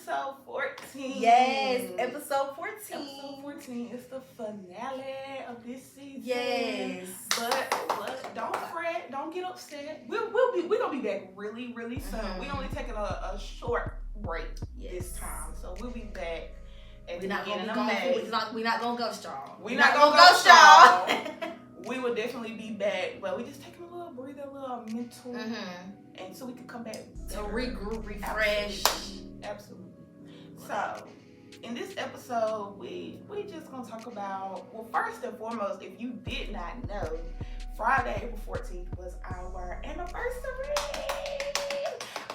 episode 14. Yes, episode 14. Episode 14 is the finale of this season. Yes. But don't fret, don't get upset. We're gonna be back really, really soon. We only taking a short break this time, so we'll be back. We're not gonna ghost y'all. We're not gonna ghost y'all. We will definitely be back, but we just taking a little breather, a little mental, and so we can come back to regroup, refresh. Absolutely. So, in this episode, we just gonna talk about, well, first and foremost, if you did not know, Friday, April 14th was our anniversary.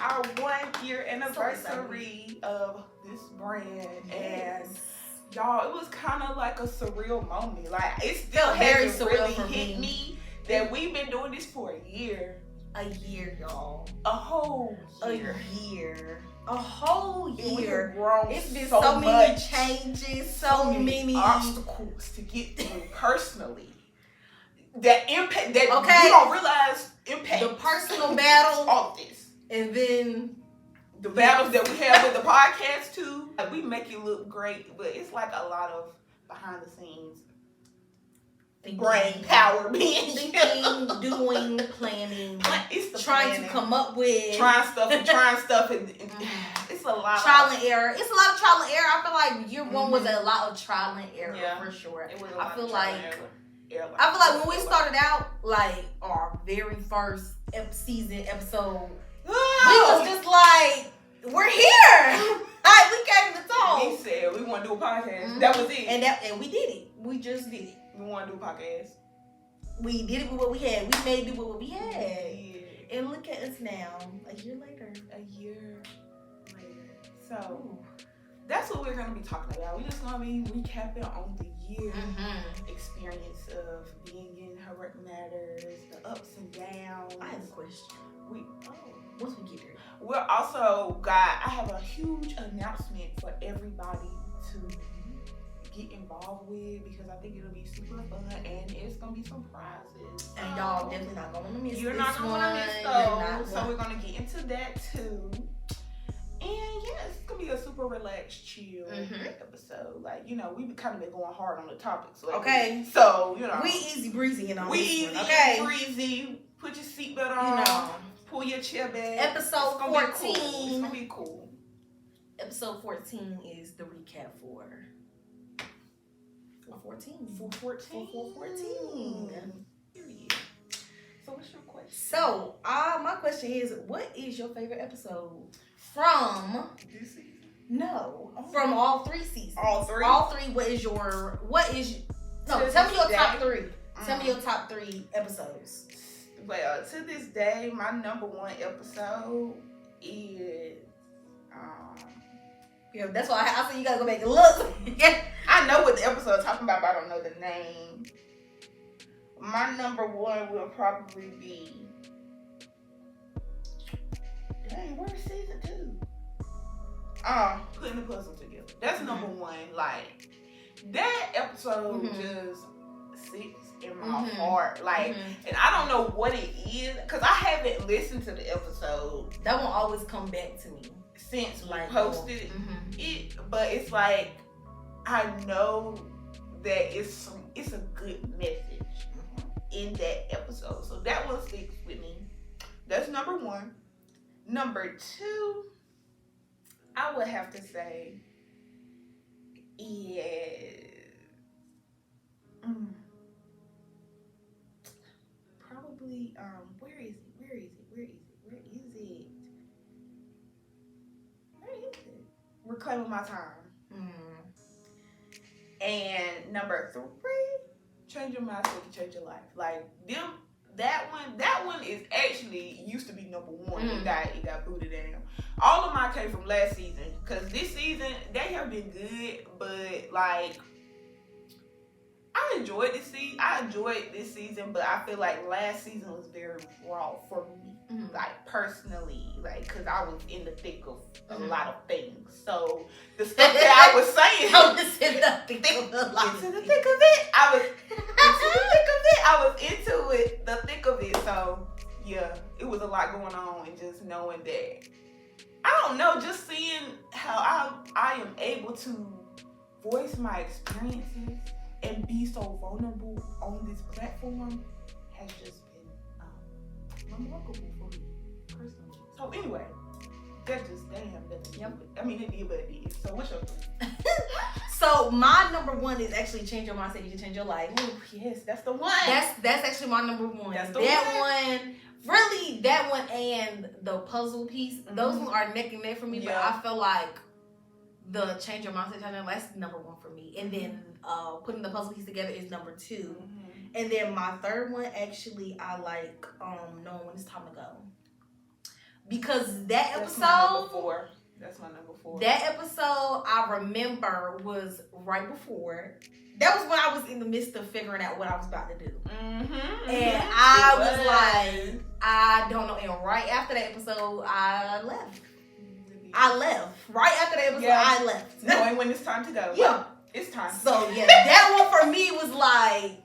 Our 1 year anniversary of this brand. And y'all, it was kind of like a surreal moment. Like, it still very hasn't surreal really for hit me that we've been doing this for a year. A year, y'all. A whole year. A whole year. It's been so many changes, so many obstacles to get through personally. That impact, that you don't realize impact. The personal battles. All this. And then the battles that we have with the podcast too. Like, we make it look great, but it's like a lot of behind the scenes brain power being thinking, doing, planning, it's the trying planning. To come up with trying stuff and it's a lot trial and error. It's a lot of trial and error. I feel like year one was a lot of trial and error for sure. It was I feel like when we started out, like our very first season episode, we was just like, we're here. Like, we came to talk. We said we want to do a podcast. That was it. And we did it. We just did it. We want to do a podcast. We did it with what we had. We made it with what we had. Yeah. And look at us now, a year later. So that's what we're going to be talking about. We're just going to be recapping on the year experience of being in Heroic Matters, the ups and downs. I have a question. Once we get there. We're also I have a huge announcement for everybody to get involved with, because I think it'll be super fun and it's gonna be some prizes. And y'all definitely not gonna miss this. You're not gonna want to miss those. So we're gonna get into that too. And it's gonna be a super relaxed, chill episode. Like, we've kind of been going hard on the topics. Okay. So, we easy breezy and all we this easy one. Okay. breezy. Put your seatbelt on. Pull your chair back. Episode 14. It's gonna be cool. Episode 14 is the recap for 14. For 14. Period. So what's your question? So, my question is, what is your favorite episode from this season? No, from all 3 seasons. All 3. Tell me your top 3. Tell me your top 3 episodes. Well, to this day, my number 1 episode is that's why I said you gotta go back and look. I know what the episode is talking about, but I don't know the name. My number 1 will probably be, dang, where's season 2? Putting the puzzle together. That's number 1. Like, that episode just sits in my heart. Like, and I don't know what it is, because I haven't listened to the episode. That won't always come back to me since we posted it, but it's like, I know that it's a good message in that episode, so that one sticks with me. That's number 1. Number 2, I would have to say is probably where is it? Reclaiming My Time. And number 3, Change Your Mind So You Can Change Your Life. Like, that one is actually used to be number 1. It got booted down. All of mine came from last season, because this season they have been good, but like, I enjoyed this season, but I feel like last season was very raw for me, like personally, like, because I was in the thick of a lot of things. So the stuff that I was saying, I was in the thick of it. I was into the thick of it. So yeah, it was a lot going on, and just knowing that I I don't know, just seeing how I am able to voice my experiences and be so vulnerable on this platform has just been remarkable for me personally. So anyway, that just I mean, it did, but it did. So what's your three? So my number one is actually Change Your Mindset, You Can Change Your Life. Ooh, yes, that's the one. That's actually my number one. That's the one. Really, that one and the puzzle piece, those ones are neck and neck for me. Yeah. But I feel like the Change Your Mindset channel, that's number one for me. And then putting the puzzle piece together is number two. And then my third one, actually, I like knowing when it's time to go. Because that episode, that's my number four. That episode I remember was right before. That was when I was in the midst of figuring out what I was about to do. And I was like, I don't know. And right after that episode, I left. Right after that episode, I left. Knowing when it's time to go. Yeah. It's time. So, yeah, that one for me was like,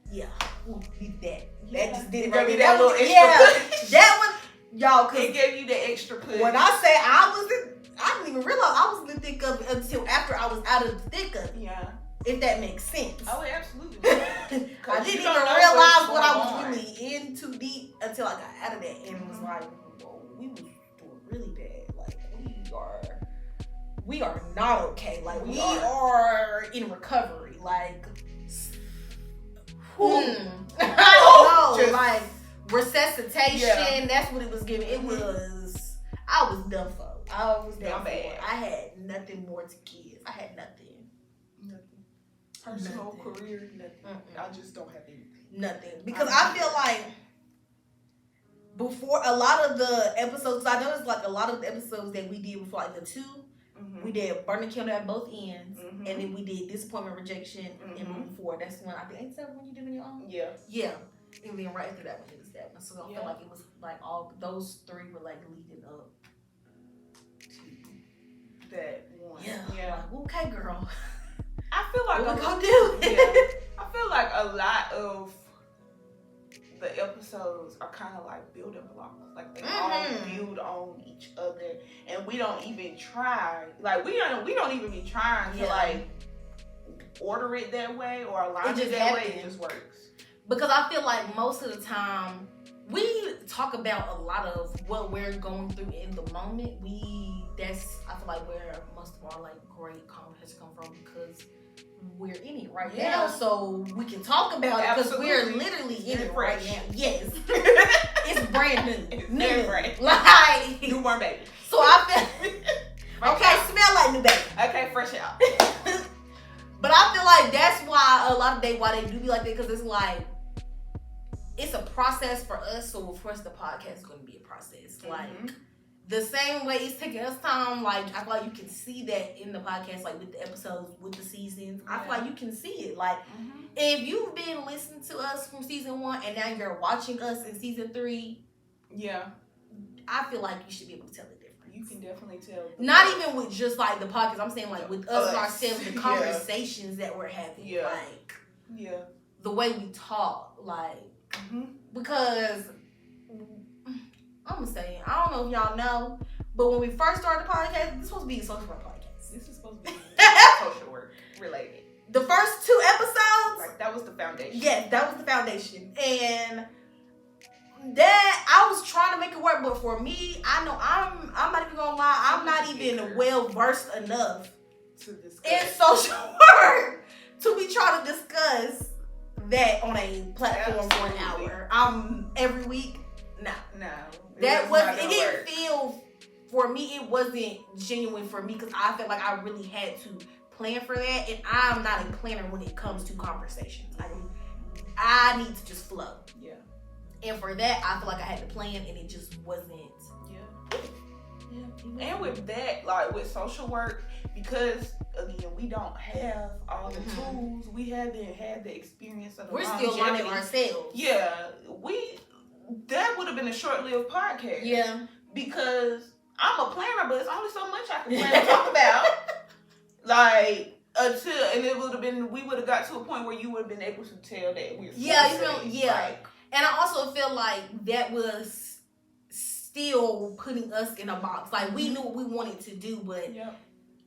yeah, we'll leave that. Yeah. That just did it. Gave you that little extra push. That one, y'all, it gave you the extra push. When I say I didn't even realize I was in the thick of it until after I was out of the thick of it. Yeah. If that makes sense. Oh, absolutely. I didn't even realize what I was really in too deep until I got out of that. And it was like, whoa, we was doing really bad. Like, we are not okay. Like, we are in recovery. Like, I don't know. Like, resuscitation. Yeah. That's what it was giving. It was, I was done for. I was done for. I had nothing more to give. I had nothing. Personal career, nothing. I just don't have anything. Nothing. Because I feel like before a lot of the episodes, I noticed like a lot of the episodes that we did before, like the two, we did Burn the Candle at both ends, and then we did Disappointment, Rejection, and moving forward. That's when I think, ain't that when you did on your own? Yeah. Yeah. And then right after that one, it was that one. So I feel like it was like all those three were like leading up to that one. Yeah. Like, okay, girl. I feel like what we gonna do? I feel like a lot of the episodes are kind of like building blocks. Like they all build on each other, and we don't even try. Like we don't even be trying to like order it that way or align it that way. It just works. Because I feel like most of the time we talk about a lot of what we're going through in the moment. I feel like where most of our like great conversations come from, because we're in it right now, so we can talk about it because we're literally in it right now. Yes. It's brand new. New. Like newborn baby. So I feel okay, smell like new baby. Okay, fresh out. But I feel like that's why a lot of why they do be like that, because it's like it's a process for us. So of course the podcast is going to be a process. Like the same way it's taking us time, like I feel like you can see that in the podcast, like with the episodes, with the seasons. I feel like you can see it. Like if you've been listening to us from season 1 and now you're watching us in season 3, I feel like you should be able to tell the difference. You can definitely tell. Not even with just like the podcast. I'm saying like with us ourselves, the conversations that we're having, like the way we talk, like because. I'm gonna say, I don't know if y'all know, but when we first started the podcast, this was supposed to be a social work podcast. This is supposed to be social work related. The first 2 episodes, like that was the foundation. Yes, that was the foundation, and that I was trying to make it work, but for me, I know I'm not even gonna lie, I'm not even well versed enough in social work to be trying to discuss that on a platform for an hour. Every week. No. That wasn't. It didn't feel for me. It wasn't genuine for me because I felt like I really had to plan for that, and I'm not a planner when it comes to conversations. I need to just flow. Yeah. And for that, I feel like I had to plan, and it just wasn't. Yeah. And with that, like with social work, because again, we don't have all the tools. We haven't had the experience of the longevity. We're still learning ourselves. Yeah. That would have been a short-lived podcast. Yeah. Because I'm a planner, but it's only so much I can plan and talk about. Like, and it would have been, we would have got to a point where you would have been able to tell that we're and I also feel like that was still putting us in a box. Like, we knew what we wanted to do, but Yep.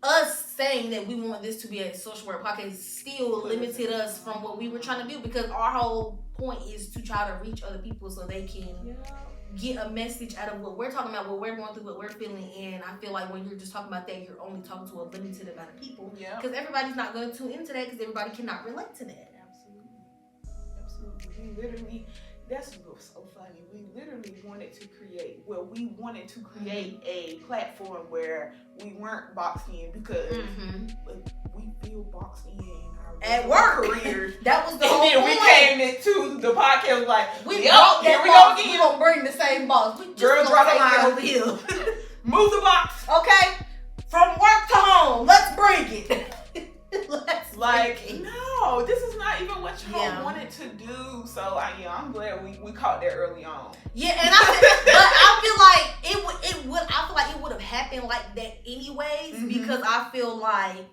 us saying that we want this to be a social work podcast still limited us from what we were trying to do, because our whole point is to try to reach other people so they can get a message out of what we're talking about, what we're going through, what we're feeling. And I feel like when you're just talking about that, you're only talking to a limited amount of people, because everybody's not going to tune into that, because everybody cannot relate to that. Absolutely. We literally, that's what's so funny. We literally wanted to create a platform where we weren't boxed in, because we feel boxed in our at work careers. That was the and whole then point. we came into the podcast like, we here brought we that go box. again. We gonna bring the same box. We just Girl, gonna drop a take line it over here. Move the box. Okay, from work to home. Let's bring it. No, this is not even what y'all wanted to do. So I'm glad we caught that early on. Yeah, and I feel like it would have happened like that anyways, because I feel like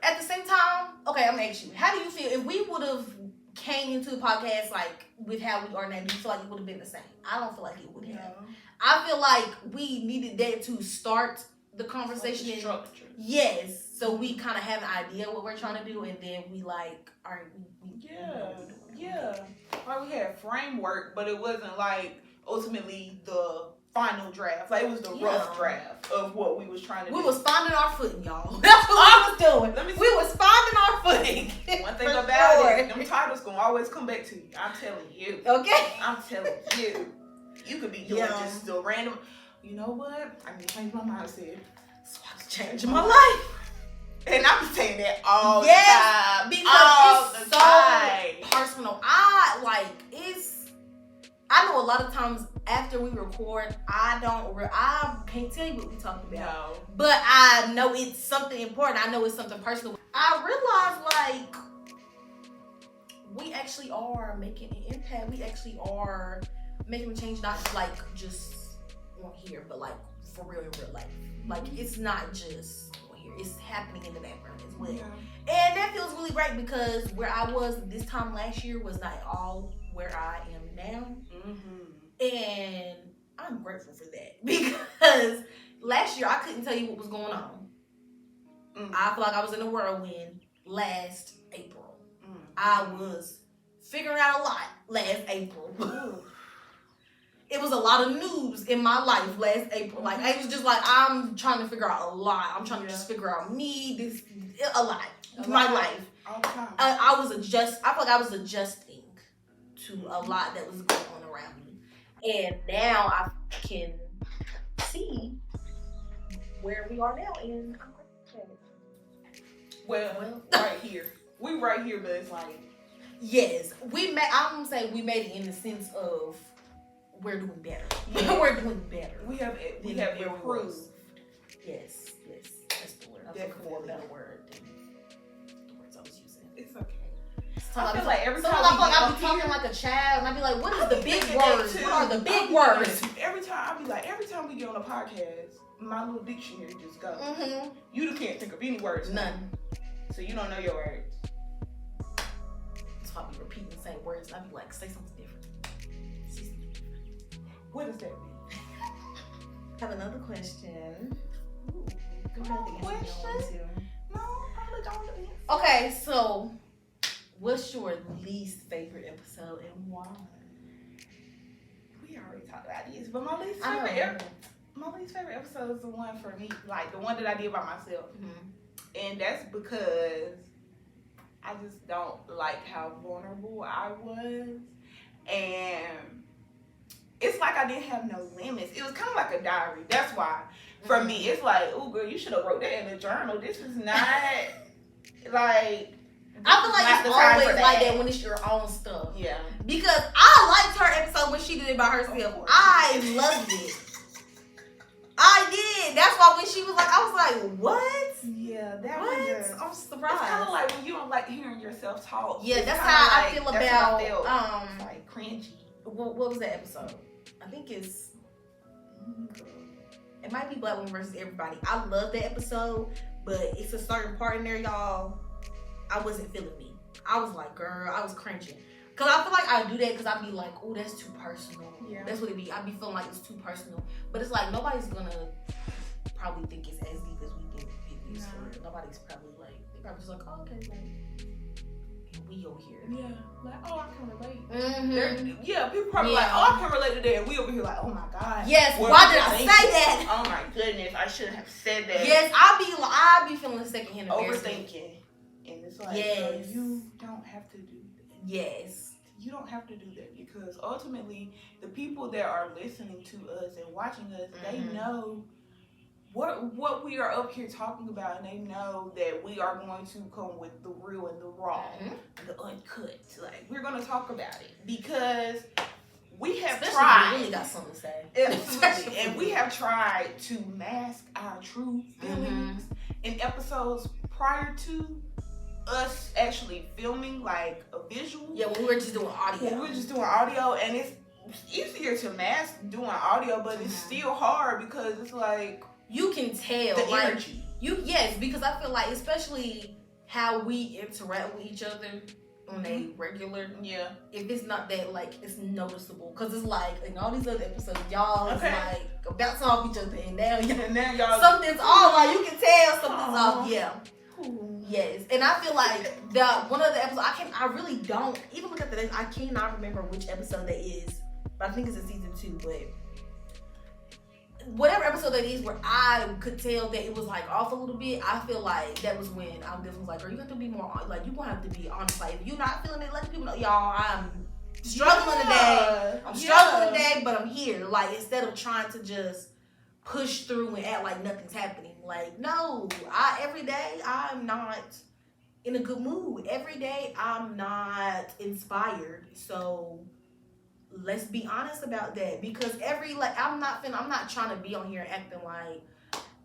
at the same time, okay, I'm gonna ask you, how do you feel if we would have came into the podcast like with how we are now? Do you feel like it would have been the same? I don't feel like it would have. I feel like we needed that to start the conversation. Like structure. Yes, so we kind of have an idea what we're trying to do, and then we like, all right, Like we had framework, but it wasn't like ultimately the final draft. Like it was the rough draft of what we was trying to do. We was finding our footing, y'all. That's what we was doing. We was finding our footing. One thing about it, them titles gonna always come back to you. I'm telling you. Okay. I'm telling you. You could be doing just the random. You know what? I need to change my mindset. So I was changing my life. And I'm saying that all the time. Because it's so personal. I know a lot of times after we record, I can't tell you what we talking about. No. But I know it's something important. I know it's something personal. I realize we actually are making an impact. We actually are making a change, not just on here, but for real in real life. It's not just on here. It's happening in the background as well. Yeah. And that feels really great, because where I was this time last year was not all where I am now. And I'm grateful for that, because last year I couldn't tell you what was going on. I feel like I was in a whirlwind last April. I was figuring out a lot last April. It was a lot of news in my life last April. I was just I'm trying to figure out a lot. I'm trying to just figure out a lot. My life. All the time. I feel like I was adjusting to a lot that was going on around me. And now I can see where we are now. And I'm well, right here. We right here, but it's yes, I'm gonna say we made it in the sense of we're doing better. Yeah. We're doing better. We have improved. Yes, that's the word. I'm looking for a better word than the words I was using. It's okay. I feel like every time I be talking like a child, and I be like, "What is the big words? What are the big words?" Every time we get on a podcast, my little dictionary just goes. You can't think of any words. None. So you don't know your words. So I be repeating the same words, and I be like, "Say something different." What does that mean? Have another question. Ooh, question? No, probably don't. Okay, so what's your least favorite episode and why? We already talked about this, but my least favorite episode is the one for me, the one that I did by myself. And that's because I just don't like how vulnerable I was. And it's like I didn't have no limits. It was kind of like a diary. That's why. For me, it's oh girl, you should have wrote that in a journal. This is not I feel like it's always like that when it's your own stuff. Yeah. Because I liked her episode when she did it by herself. I loved it. I did. That's why when she was I was like, what? Yeah, that was. I'm surprised. It's kind of like when you don't like hearing yourself talk. Yeah, that's how I feel about cringy. What was that episode? I think it's. It might be Black Women versus Everybody. I love that episode, but it's a certain part in there, y'all. I wasn't feeling me. I was like, girl, I was cringing. Cause I feel like I do that because I be like, oh, that's too personal. Yeah. That's what it be. I be feeling like it's too personal. But it's like nobody's gonna probably think it's as deep as we think it is. No. Nobody's probably like, they probably just like, oh, okay, like, and we over here. Yeah, like, oh, I can relate. Mm-hmm. Yeah, people probably like, oh, I can relate to that. And we over here like, oh my God. Yes, why did I say that? Oh my goodness, I shouldn't have said that. Yes, I be feeling secondhand overthinking. And it's like, yes. You don't have to do that. Yes. You don't have to do that because ultimately the people that are listening to us and watching us, they know what we are up here talking about, and they know that we are going to come with the real and the raw, the uncut. Like, we're going to talk about it because we have tried. We really got something to say. Absolutely. And we have tried to mask our true feelings in episodes prior to us actually filming like a visual. Yeah, when we were just doing audio. And it's easier to mask doing audio, but it's still hard because it's like you can tell the like, energy. Yes, because I feel like especially how we interact with each other on a regular. Yeah. If it's not that like it's noticeable, because it's like in all these other episodes, y'all is like bouncing off each other, and now y'all something's off. Like you can tell something's off. Yeah. Ooh. Yes, and I feel like one of the episodes I really don't even look at the names. I cannot remember which episode that is, but I think it's in season 2. But whatever episode that is, where I could tell that it was like off a little bit, I feel like that was when I was like, "Girl, you have to be more like you gonna have to be honest. Like if you're not feeling it, let the people know, y'all. I'm struggling today. I'm struggling today, but I'm here. Like instead of trying to just push through and act like nothing's happening. Like, no, every day I'm not in a good mood. Every day I'm not inspired. So let's be honest about that. Because I'm not trying to be on here acting like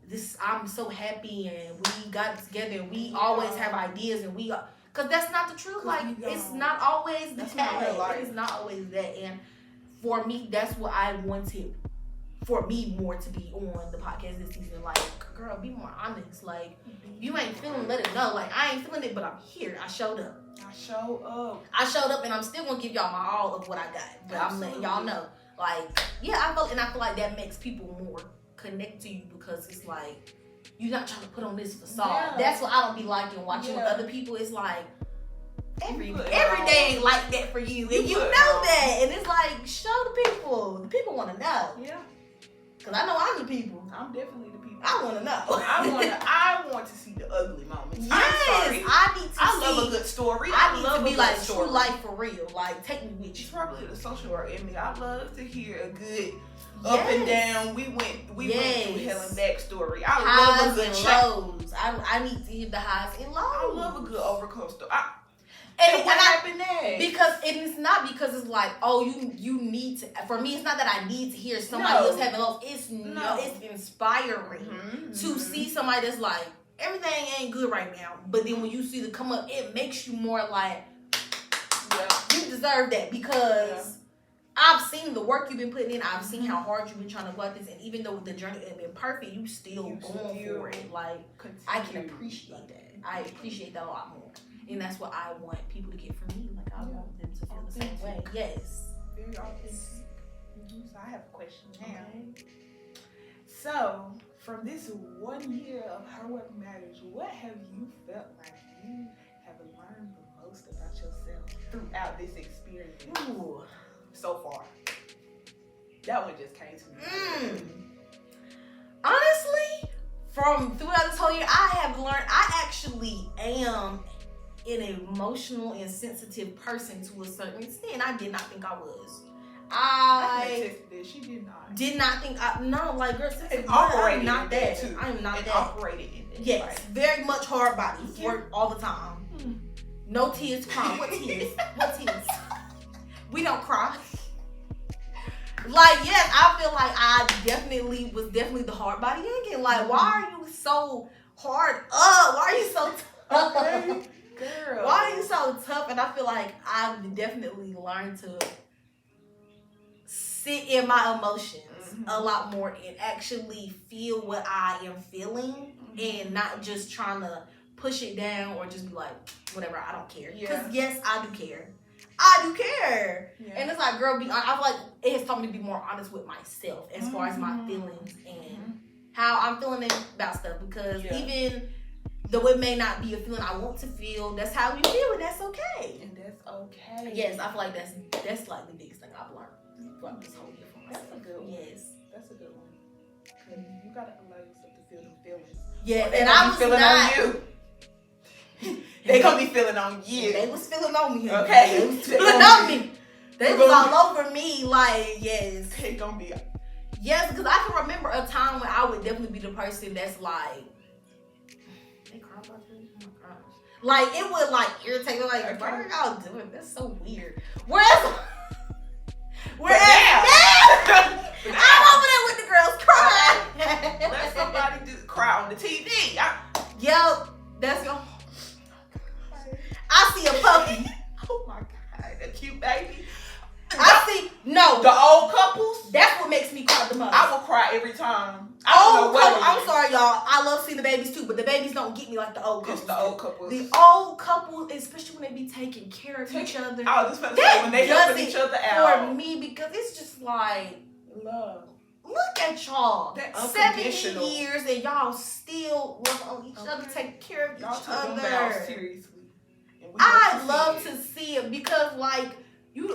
this. I'm so happy and we got it together and we always have ideas and because that's not the truth. Like it's not always that. It's not always that. And for me, that's what I wanted. For me, more to be on the podcast this season, like, girl, be more honest. Like, you ain't feeling, let it know. Like, I ain't feeling it, but I'm here. I showed up. I showed up, and I'm still gonna give y'all my all of what I got. But I'm letting y'all know, like, I feel like that makes people more connect to you because it's like you're not trying to put on this facade. Yeah. That's what I don't be liking watching with other people. It's like every day ain't like that for you, and you know that, and it's like show the people. The people want to know. Yeah. Cause I know I'm the people. I'm definitely the people. I want to know. I want to see the ugly moments. Yes, I need to. I love a good story. I need to be like true life for real. Like take me with you. It's probably the social work in me. I love to hear a good up and down. We went through hell and back story. I love a good lows. I need to hear the highs and lows. I love a good overcome story. And what happened next? Because it's not because it's like, oh, you need to. For me, it's not that I need to hear somebody else having lows. It's it's inspiring to see somebody that's like everything ain't good right now. But then when you see the come up, it makes you more like, you deserve that because I've seen the work you've been putting in. I've seen how hard you've been trying to go at this, and even though the journey ain't been perfect, you still going for it. Like I can appreciate that. I appreciate that a lot more. And that's what I want people to get from me. Like, I want them to feel the same way. Yes. Very authentic. So, I have a question now. Okay. So, from this 1 year of hard work marriage, what have you felt like you have learned the most about yourself throughout this experience? Ooh. So far? That one just came to me. Honestly, from throughout this whole year, I have learned I actually am an emotional and sensitive person to a certain extent. I did not think I was. She did not. Did not think like girl, I'm not that. Too. I am not and that. Operated in that. Yes, right. very much hard body. Work all the time. No tears crying. What tears? What tears? We don't cry. Like, yes, I feel like I was definitely the hard body again. Like, why are you so hard up? Why are you so tough? Okay. Girl. Why are you so tough? And I feel like I've definitely learned to sit in my emotions a lot more and actually feel what I am feeling and not just trying to push it down or just be like, whatever, I don't care. Because yes, I do care. I do care. Yeah. And it's like, girl, I feel like it has taught me to be more honest with myself as far as my feelings and how I'm feeling about stuff. Because even though it may not be a feeling I want to feel, that's how we feel, and that's okay. And that's okay. Yes, I feel like that's like the biggest thing I've learned throughout this whole year for myself. That's a good one. Yes. That's a good one. Because you got to allow yourself to feel them feelings. Yeah, and I was feeling not, on you. They gonna be feeling on you. They was feeling on me. Okay. They was feeling on me. They was all over me. Like, yes. They gonna be. Yes, because I can remember a time when I would definitely be the person that's like, they cry about this? Oh my gosh. Like, it would like irritate me. Like, what are y'all doing? That's so weird. Whereas now, I'm over there with the girls crying. Let somebody just cry on the TV. Yep. That's your. I see a puppy. Oh my God, a cute baby. The old couples. That's what makes me cry the most. I will cry every time. I'm sorry, y'all. I love seeing the babies too, but the babies don't get me like the old couples. It's the old couples. The old couples, especially when they be taking care of each other. I was just going to say, when they helping each other out. For me, because it's just like, love. Look at y'all. That's 70 years and y'all still love on each other, take care of y'all each other. Them vows seriously. I love to see it because, like, you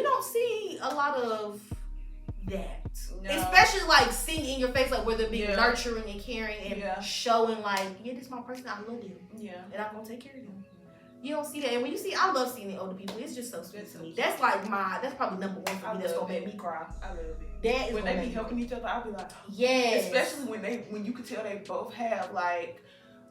don't see a lot of that. No. Especially like seeing in your face, like where they're being nurturing and caring and showing like, yeah, this is my person, I love you. Yeah. And I'm gonna take care of you. You don't see that. And when you see, I love seeing the older people. It's just so sweet to me. That's like that's probably number one for me that's gonna make me cry. I love it. That is when they be helping each other, I'll be like, yes. Especially when you can tell they both have like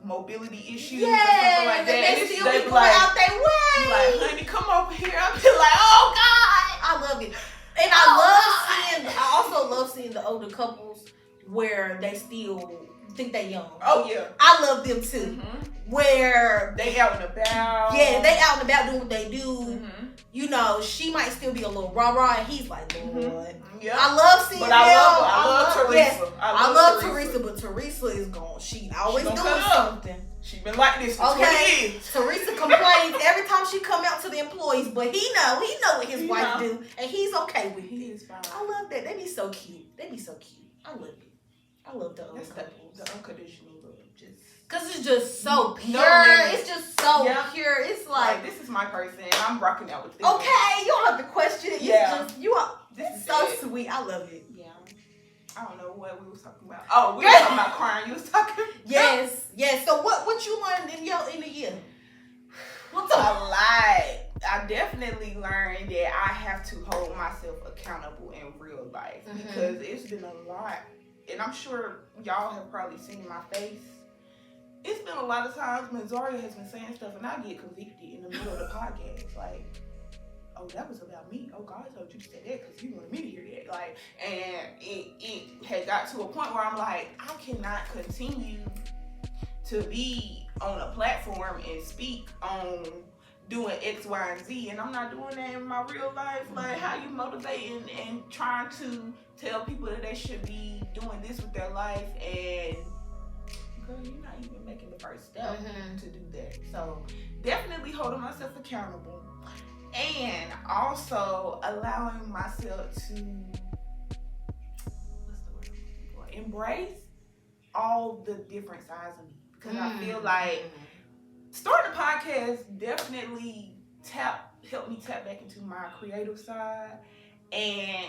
mobility issues and stuff like that. They still be going out their way. Like, honey, come over here. I'll be like, oh God. I love it. And I also love seeing the older couples where they still think they young. Oh yeah. I love them too. Mm-hmm. Where they out and about. Yeah, they out and about doing what they do. Mm-hmm. You know, she might still be a little rah-rah and he's like, Lord. Mm-hmm. Yeah. I love seeing them. I love Teresa. Yes, I love Teresa, but Teresa is gone. She always doing something. She been like this for 20 years. Teresa complains every time she come out to the employees, but he know what his wife do, and he's okay with it. He is fine. I love that. They be so cute. I love it. I love the old couples. The unconditional love, cause it's just so pure. It's just so pure. It's like this is my person, and I'm rocking out with this. Okay, you don't have to question it. This is so sweet. I love it. Yeah. I don't know what we was talking about. Oh, we were talking about crying. You was talking. Yes. So what you learned in the year? What's a lot? I definitely learned that I have to hold myself accountable in real life because it's been a lot, and I'm sure y'all have probably seen my face. It's been a lot of times when Zharyia has been saying stuff, and I get convicted in the middle of the podcast, like, oh, that was about me. Oh, God told you to say that because you wanted me to hear that. Like, and it had got to a point where I'm like, I cannot continue to be on a platform and speak on doing X, Y, and Z, and I'm not doing that in my real life. Like, how you motivating and trying to tell people that they should be doing this with their life, and girl, you're not even making the first step to do that. So, definitely holding myself accountable. And also allowing myself to, embrace all the different sides of me. Because I feel like starting a podcast definitely helped me tap back into my creative side. And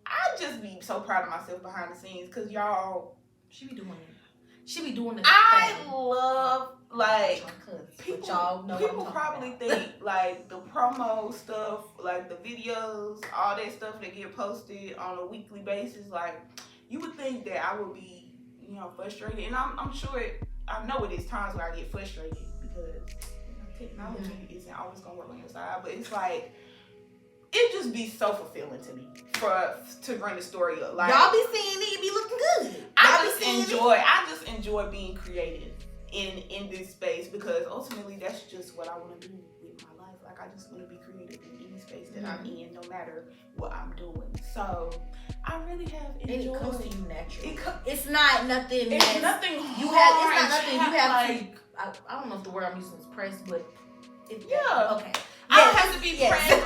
I just be so proud of myself behind the scenes because y'all, she be doing it. She be doing it. I love, like, people probably about. think, like, the promo stuff, like, the videos, all that stuff that get posted on a weekly basis, like, you would think that I would be, frustrated. And I'm sure, I know it is times where I get frustrated because technology isn't always going to work on your side, but it's like, it just be so fulfilling to me to run the story up. Like, y'all be seeing it, be looking good. I just enjoy being creative in this space because ultimately that's just what I want to do with my life. Like, I just want to be creative in any space that I'm in, no matter what I'm doing. So I really have enjoyed. And it comes to you naturally. It's not nothing. It's nothing hard. It's not nothing you have to. I don't know if the word I'm using is pressed, but okay. Yes. I don't have to be pressed.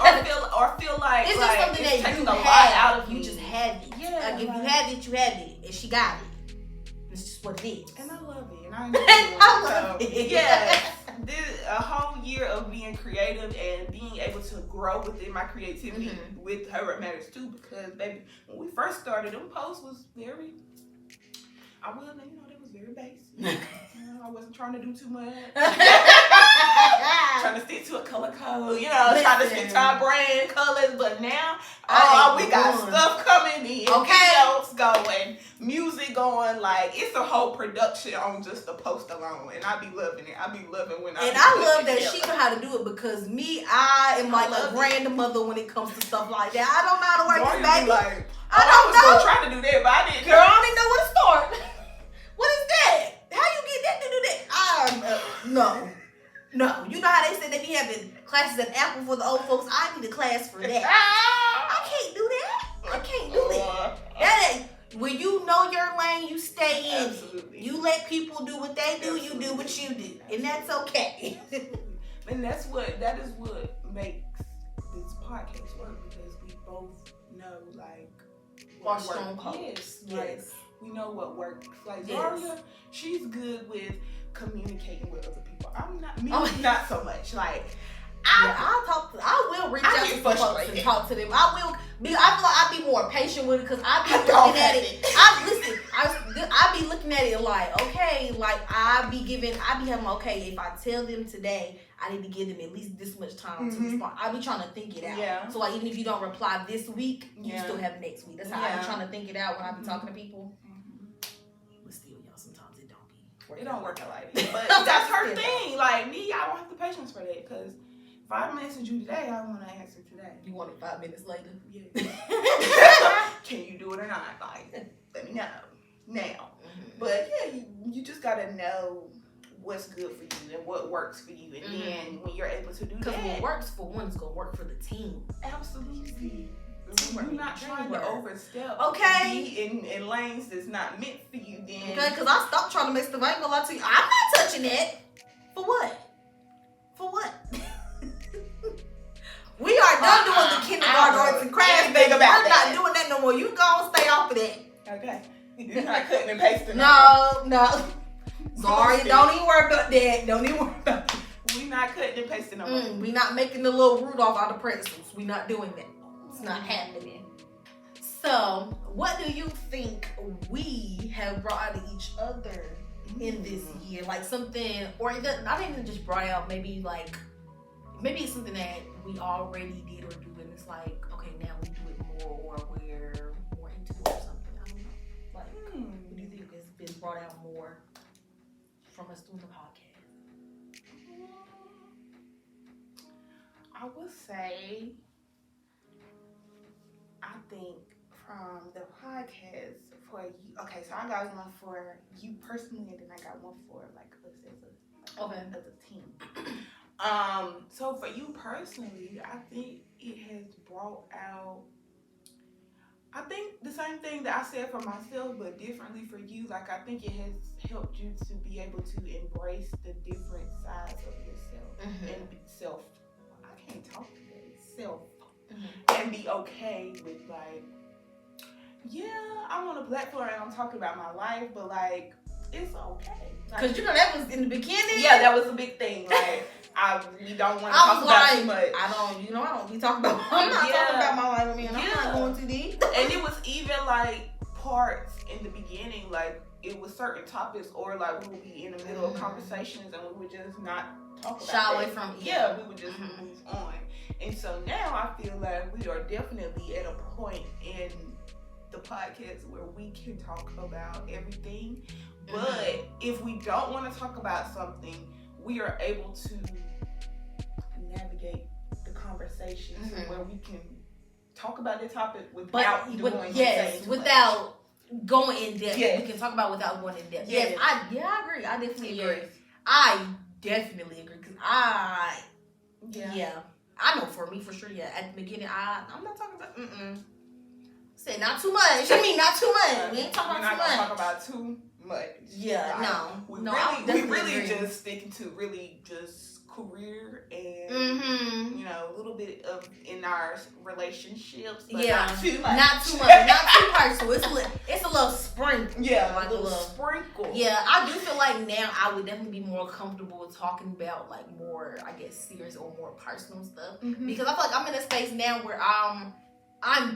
like it's just something that taking you a lot had. out of You me. just had it. Yeah, Like if you had it, you had it, and she got it. It's just what it is. And I love it. And I love it. Yeah. A whole year of being creative and being able to grow within my creativity with her it matters too, because baby, when we first started, them posts was very, I will, they was very basic. I wasn't trying to do too much. Trying to stick to a color code, trying to stick to our brand colors, but now, we got stuff coming in, videos going, music going, like, it's a whole production on just the post alone, and I be loving it. I be loving when I love that she know how to do it, because I am like a grandmother when it comes to stuff like that. I don't know how to work this, baby. Like, I don't know. I was trying to do that, but I didn't. Girl, I don't even know where to start. What is that? How you get that to do that? No. You know how they said they be having classes at Apple for the old folks? I need a class for that. I can't do that. I can't do that. That ain't, when you know your lane, you stay in. Absolutely. You let people do what they do. You do what you do, and that's okay. And that is what makes this podcast work, because we both know like Our strong points. Yes. We know what works. Like Zharyia, she's good with communicating with other people. I'm not. Not so much. Like I will reach out to folks and talk to them. I feel like I'd be more patient with it, because I be looking at it. I be looking at it like, okay, like I be having, okay, if I tell them today, I need to give them at least this much time to respond. I be trying to think it out. Yeah. So like, even if you don't reply this week, you still have next week. That's how I be trying to think it out when I be talking to people. But still, y'all, sometimes it don't be. It don't work out like that. But that's her thing. Like me, I don't have the patience for that, because if I message you today, I want to answer today. You want it 5 minutes later? Yeah. Can you do it or not? Like, let me know now. But yeah, you just gotta know what's good for you and what works for you, and then when you're able to do that, because what works for one is gonna work for the team. Absolutely. You're not trying to overstep. Okay. Be in lanes that's not meant for you. Then. Okay, because I stopped trying to make stuff. I ain't gonna lie to you. I'm not touching it. For what? For what? We are done doing the kindergarten arts and crafts, baby. We're not doing that no more. You go stay off of that. Okay. You're not cutting and pasting. No. Sorry, don't even worry about that. Don't even worry about that. We not cutting and pasting no more. We not making the little Rudolph out of pretzels. We not doing that. It's not happening. So, what do you think we have brought to each other in this year? Like something, or not even just brought out, maybe it's something that we already did or do, and it's like, okay, now we do it more, or we're more into it or something. I don't know. Like, what do you think has been brought out more from us doing the podcast? I would say, I think from the podcast for you. Okay, so I got one for you personally, and then I got one for like us as a team. So for you personally, I think it has brought out, I think the same thing that I said for myself, but differently for you. Like, I think it has helped you to be able to embrace the different sides of yourself and be self. I can't talk today. Self. And be okay with like, I'm on a platform and I'm talking about my life, but like, it's okay. Because that was in the beginning. Yeah, that was a big thing. Like, we don't want to talk about too much. I don't be talking about. I'm not talking about my life with me, and I'm not going too deep. And it was even like parts in the beginning, like it was certain topics, or like we would be in the middle of conversations and we would just not talk about shy away from. Yeah, we would just move on. And so now I feel like we are definitely at a point in the podcast where we can talk about everything. But if we don't want to talk about something, we are able to navigate the conversation where we can talk about the topic without going in depth. Yes. We can talk about without going in depth. Yes. Yes, I agree. I definitely agree. Yes. I definitely agree, because I know for me for sure. Yeah, at the beginning, I'm not talking about. Said not too much. I mean, not too much. We ain't talking about too much. Talk about too much. Yeah, like, no. We really just sticking to really just career and you know, a little bit of in our relationships, but not too much. Not too much, not too personal. It's a little sprinkle. Yeah, like a little sprinkle. Yeah, I do feel like now I would definitely be more comfortable talking about like more, I guess, serious or more personal stuff because I feel like I'm in a space now where I'm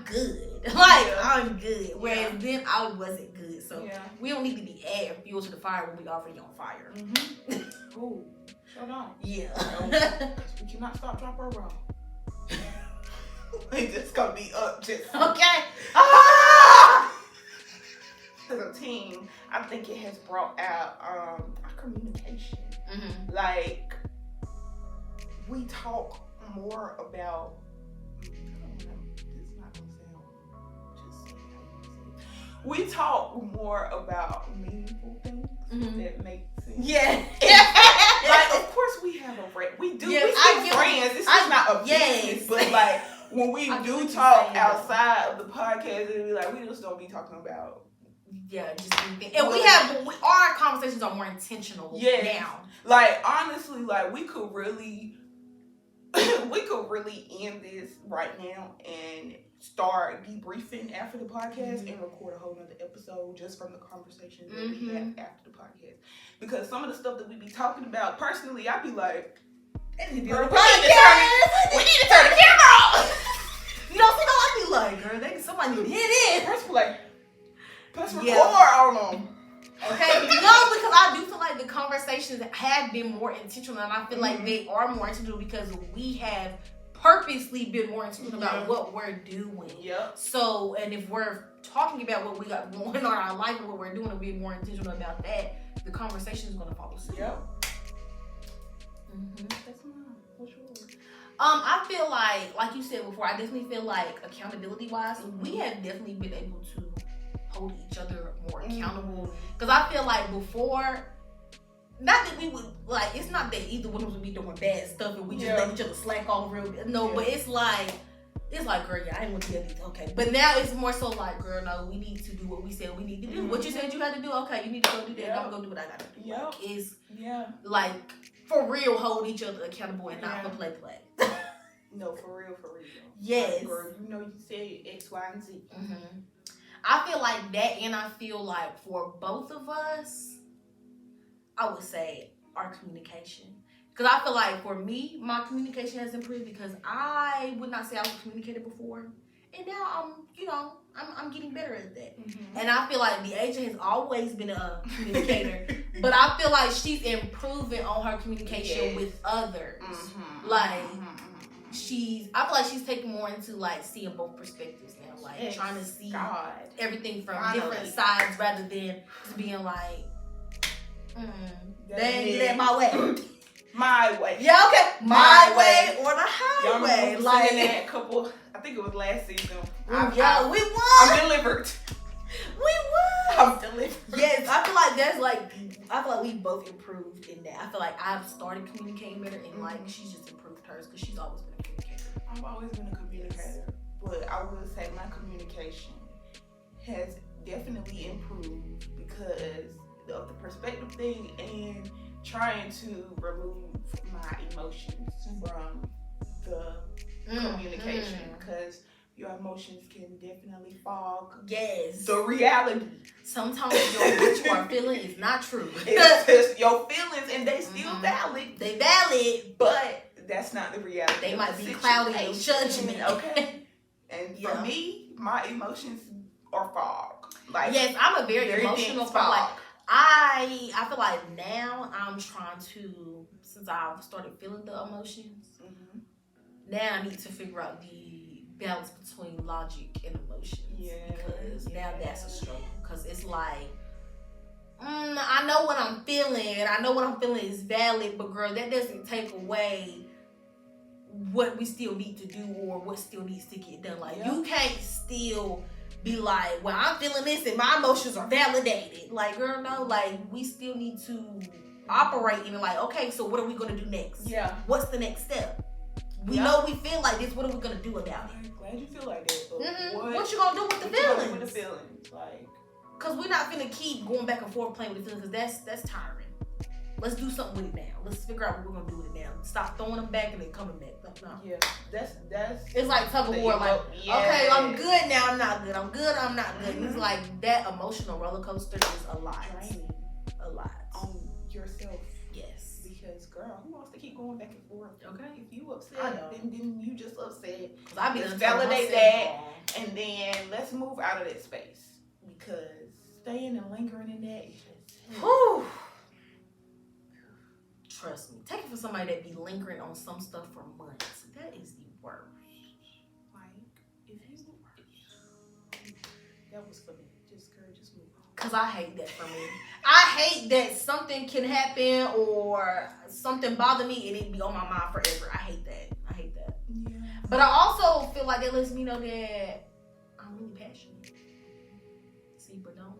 good. Like I'm good. Whereas then I wasn't good. So we don't need to be adding fuel to the fire when we already on fire. Ooh, shut on. Yeah. We cannot stop, drop, or roll. We just gonna be up just okay. As a team, I think it has brought out our communication. Like we talk more about. We talk more about meaningful things that make sense. Yeah. Like, of course, we have a friend. We do. Yeah, we still friends. It's just not a business. But like when we do talk outside of the podcast, it'll be like we just don't be talking about. Yeah, just anything. And our conversations are more intentional now. Like honestly, like we could really end this right now and start debriefing after the podcast and record a whole nother episode just from the conversations that we have after the podcast. Because some of the stuff that we be talking about, personally, I be like, we need to turn the camera off. You know, I be like, girl, somebody need to hit it. Press record on them. Okay, no, because I do feel like the conversations have been more intentional, and I feel like they are more intentional because we have purposely been more intentional about what we're doing. Yep. So, and if we're talking about what we got going on in our life and what we're doing and being more intentional about that, the conversation is going to follow suit. Yep. That's mine. What's yours? I feel like you said before, I definitely feel like accountability-wise, we have definitely been able to hold each other more accountable. Because I feel like before, not that we would, like, it's not that either one of us would be doing bad stuff and we just let each other slack off real. No, but it's like, girl, I ain't want to do that. Okay. But now it's more so like, girl, no, we need to do what we said we need to do. What you said you had to do, okay, you need to go do that. I'm going to go do what I got to do. Like, it's, like, for real, hold each other accountable and not for play. No, for real. Yes. Like, girl, you know you said X, Y, and Z. I feel like that, and I feel like for both of us, I would say our communication. Because I feel like for me, my communication has improved because I would not say I was communicated before. And now I'm getting better at that. And I feel like DeAisha has always been a communicator. But I feel like she's improving on her communication with others. Like, I feel like she's taking more into like seeing both perspectives now. Like trying to see everything from different sides rather than just being like, they ain't that my way. My way. Yeah, okay. My way or the highway. Like that couple, I think it was last season. We won. I'm delivered. We won. I'm delivered. Yes, I feel like we both improved in that. I feel like I've started communicating better and like she's just improved hers because she's always been a communicator. I've always been a communicator, but I would say my communication has definitely improved because of the perspective thing and trying to remove my emotions from the communication because your emotions can definitely fog the reality. Sometimes what you are feeling is not true. It's just your feelings and they still valid. They valid, but that's not the reality. They might be clouding your judgment. Okay. And for me, my emotions are fog. Like yes, I'm a very emotional person. Like I feel like now I'm trying to, since I've started feeling the emotions, now I need to figure out the balance between logic and emotions. Because now that's a struggle. Because it's like, I know what I'm feeling, and I know what I'm feeling is valid, but girl, that doesn't take away what we still need to do or what still needs to get done. Like, you can't still be like, well, I'm feeling this and my emotions are validated. Like, girl, no, like, we still need to operate in like, okay, so what are we going to do next? Yeah. What's the next step? We know we feel like this. What are we going to do about it? I'm glad you feel like that. But what you going to do with the feelings? With the feelings, like. Because we're not going to keep going back and forth playing with the feelings because that's tiring. Let's do something with it now. Let's figure out what we're gonna do with it now. Stop throwing them back and then coming back. No. Yeah, that's. It's like tug of war. Like, okay, I'm good now. I'm not good. I'm good. I'm not good. And it's like that emotional roller coaster is a lot. Draining. A lot On yourself. Yes. Because girl, who wants to keep going back and forth? Okay. If you upset, then you just upset. Cause I be Let's validate that, and then let's move out of that space. Because staying and lingering in that is just. Whew. Trust me. Take it from somebody that be lingering on some stuff for months. That is the worst. Like, if you. That was for me. Just move on. Cause I hate that for me. I hate that something can happen or something bother me and it be on my mind forever. I hate that. Yeah. But I also feel like that lets me know that I'm really passionate. See, but don't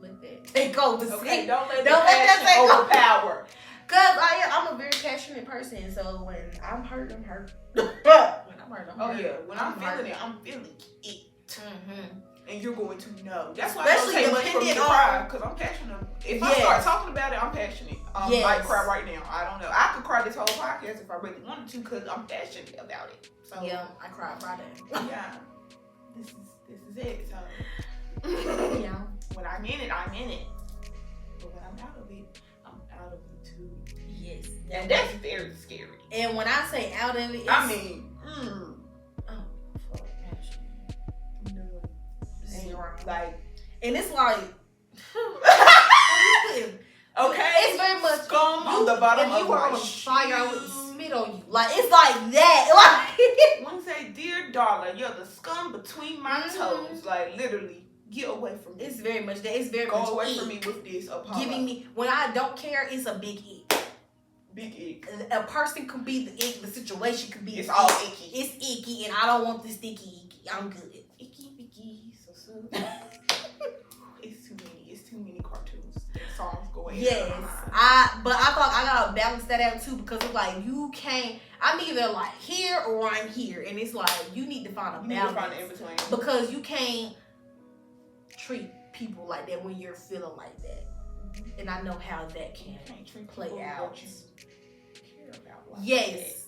let that take over. Okay, See? don't let that take over. overpower. Cause I'm a very passionate person, so when I'm hurt, I'm hurt. When I'm hurt, I'm hurt. Oh yeah, when I'm feeling hurt. it, I'm feeling it. Mm-hmm. And you're going to know. That's why Especially I don't take much for me to depending cry, on- because I'm passionate. If Yes. I start talking about it, I'm passionate. I Yes. might cry right now. I don't know. I could cry this whole podcast if I really wanted to, because I'm passionate about it. So Yeah, I cried Friday. yeah, this is it. So Yeah. when I'm in it, I'm in it. But when I'm out of it, I'm out of it too. Yes. And that's very scary. And when I say out of it, it's, I mean, oh, fuck, passion. no. Zero. Like, And it's like, okay, it's very much scum on the bottom if of you were my on fire, I would shoe. spit on you. Like, it's like that. Like, One say, dear darling, you're the scum between my Mhm. toes. Like, literally, get away from me. it's very much that. It's very Go much away ick. from me with this Apollo. Giving me, when I don't care, it's a big ick. Big ick. A person could be the ick, the situation could be It's the all ick. icky. It's icky, and I don't want this sticky icky. I'm good. Icky, icky, so. It's too many cartoons and songs going. Yes, but I thought I gotta balance that out too, because it's like you can't. I'm either like here or I'm here, and it's like you need to find a You need to balance find it in between. because you can't treat people like that when you're feeling like that. And I know how that You can can't treat play people out. that you care about. Like Yes.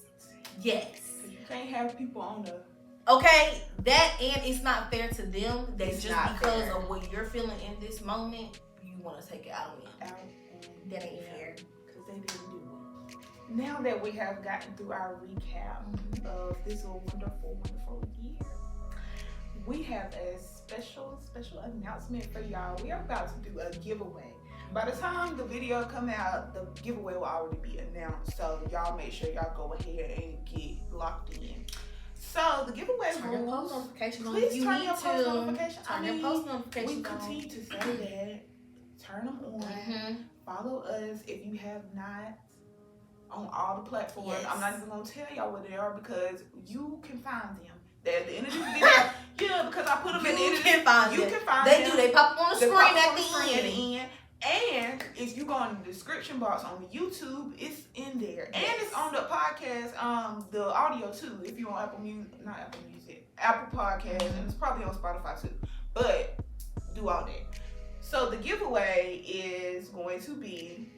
that. Yes. 'Cause you can't have people on the. Okay, that and it's not fair to them that It's just not because fair. of what you're feeling in this moment, you want to take it out on me. Out and That ain't fair. because they didn't do it. Now that we have gotten through our recap of this wonderful year, we have a special announcement for y'all. We are about to do a giveaway. By the time the video come out, the giveaway will already be announced. So y'all make sure y'all go ahead and get locked in. So the giveaway Turn your post rules. notifications on. Please You turn need your to post notifications. turn your post notifications We on. continue to say that. Turn them on. Mhm. Follow us if you have not on all the platforms. Yes. I'm not even gonna tell y'all what they are because you can find them. They're at the end of this video. Yeah, because I put them at the end of this. can find You them. can find They them. do. They pop up on the They screen pop at on the screen end. And if you go in the description box on YouTube, it's in there. And it's on the podcast, the audio too. If you're on Apple Podcast, and it's probably on Spotify too. But do all that. So the giveaway is going to be,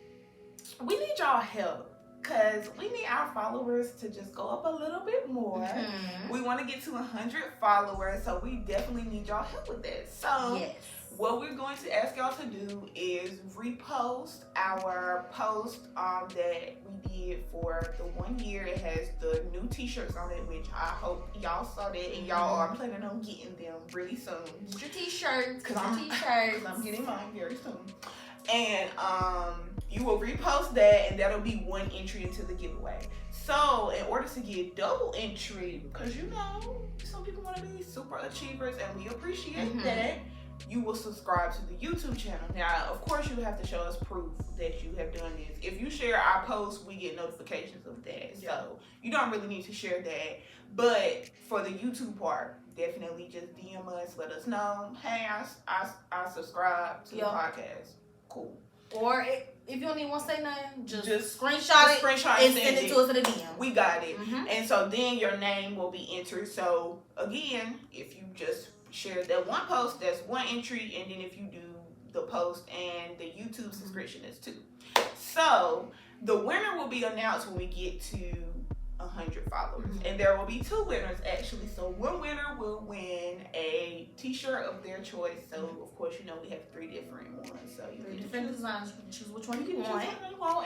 we need y'all help. Because we need our followers to just go up a little bit more. Mhm. We want to get to 100 followers, so we definitely need y'all help with that. So Yes. what we're going to ask y'all to do is repost our post that we did for the 1 year. It has the new t-shirts on it, which I hope y'all saw that and y'all are planning on getting them really soon. Get your t-shirts. Cause Get I'm- your t-shirts. I'm getting mine very soon. And you will repost that, and that'll be one entry into the giveaway. So in order to get double entry, because you know some people want to be super achievers, and we appreciate that, you will subscribe to the YouTube channel. Now, of course, you have to show us proof that you have done this. If you share our posts, we get notifications of that. So you don't really need to share that. But for the YouTube part, definitely just DM us, let us know, hey, I subscribe to the podcast. Cool. Or if you don't even want to say nothing, just screenshot and send it to us in a DM. We got it. Mhm. And so then your name will be entered. So again, if you just share that one post, that's one entry. And then if you do the post, and the YouTube subscription is too. So the winner will be announced when we get to 100 followers, and there will be 2 winners actually. So one winner will win a t-shirt of their choice. So of course, you know, we have 3 different ones, so you can different designs. You can choose which one you want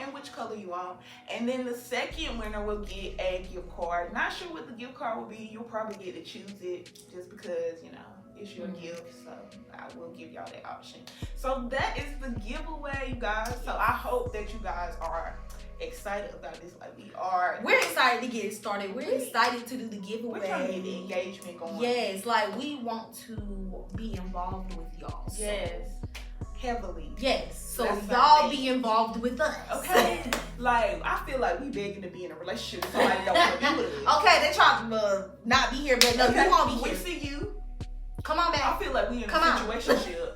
and which color you want. And then the second winner will get a gift card. Not sure what the gift card will be. You'll probably get to choose it just because, you know, it's your gift. So I will give y'all that option. So that is the giveaway, you guys. So I hope that you guys are excited about this like we are. We're excited to get it started. We're excited to do the giveaway. We're trying to get the engagement going. Yes, like we want to be involved with y'all. So. Yes. Heavily. Yes. So y'all be involved with us. Okay. Like, I feel like we begging to be in a relationship with somebody that don't want to be with us. Okay, they trying to not be here, but no, you won't be here. We see you. Come on back. I feel like we in a situationship.